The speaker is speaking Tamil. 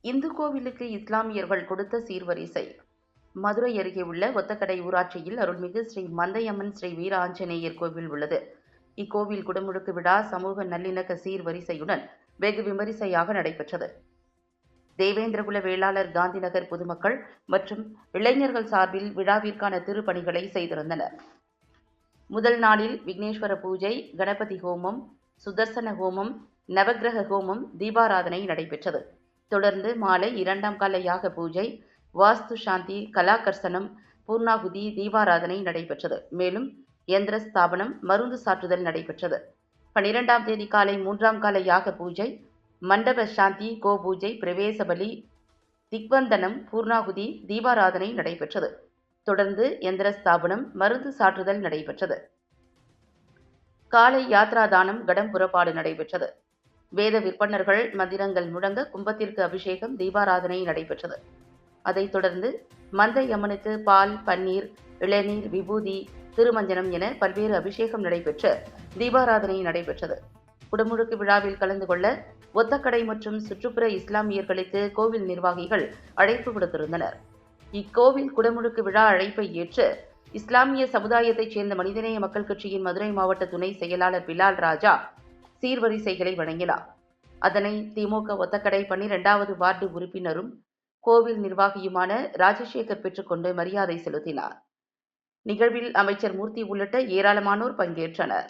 இந்து கோவிலுக்கு இஸ்லாமியர்கள் கொடுத்த சீர்வரிசை. மதுரை அருகே உள்ள ஒத்தக்கடை ஊராட்சியில் அருள்மிகு ஸ்ரீ மந்தையம்மன் ஸ்ரீ வீர ஆஞ்சநேயர் கோவில் உள்ளது. இக்கோவில் குடமுழுக்கு விழா சமூக நல்லிணக்க சீர்வரிசையுடன் வெகு விமரிசையாக நடைபெற்றது. தேவேந்திரகுல வேளாளர் காந்திநகர் பொதுமக்கள் மற்றும் இளைஞர்கள் சார்பில் விழாவிற்கான திருப்பணிகளை செய்திருந்தனர். முதல் நாளில் விக்னேஸ்வர பூஜை, கணபதி ஹோமம், சுதர்சன ஹோமம், நவக்கிரக ஹோமம், தீபாராதனை நடைபெற்றது. தொடர்ந்து மாலை 2ஆம் கால யாக பூஜை, வாஸ்து சாந்தி, கலாகர்சனம், பூர்ணாகுதி, தீபாராதனை நடைபெற்றது. மேலும் யந்திர ஸ்தாபனம், மருந்து சாற்றுதல் நடைபெற்றது. 12ஆம் தேதி காலை 3ஆம் கால யாக பூஜை, மண்டப சாந்தி, கோபூஜை, பிரவேச பலி, திக்வந்தனம், பூர்ணாகுதி, தீபாராதனை நடைபெற்றது. தொடர்ந்து யந்திர ஸ்தாபனம், மருந்து சாற்றுதல் நடைபெற்றது. காலை யாத்ரா தானம், கடம் புறப்பாடு நடைபெற்றது. வேத விற்பனர்கள் மந்திரங்கள் முழங்க கும்பத்திற்கு அபிஷேகம், தீபாராதனை நடைபெற்றது. அதைத் தொடர்ந்து மந்தையம்மனுக்கு பால், பன்னீர், இளநீர், விபூதி, திருமஞ்சனம் என பல்வேறு அபிஷேகம் நடைபெற்று தீபாராதனை நடைபெற்றது. குடமுழுக்கு விழாவில் கலந்து கொள்ள ஒத்தக்கடை மற்றும் சுற்றுப்புற இஸ்லாமியர்களுக்கு கோவில் நிர்வாகிகள் அழைப்பு விடுத்திருந்தனர். இக்கோவில் குடமுழுக்கு விழா அழைப்பை ஏற்று இஸ்லாமிய சமுதாயத்தைச் சேர்ந்த மனிதநேய மக்கள் கட்சியின் மதுரை மாவட்ட துணை செயலாளர் பிலால் ராஜா சீர்வரிசைகளை வழங்கினார். அதனை திமுக ஒத்தக்கடை 12வது வார்டு உறுப்பினரும் கோவில் நிர்வாகியுமான ராஜசேகர் பெற்றுக்கொண்டு மரியாதை செலுத்தினார். நிகழ்வில் அமைச்சர் மூர்த்தி உள்ளிட்ட ஏராளமானோர் பங்கேற்றனர்.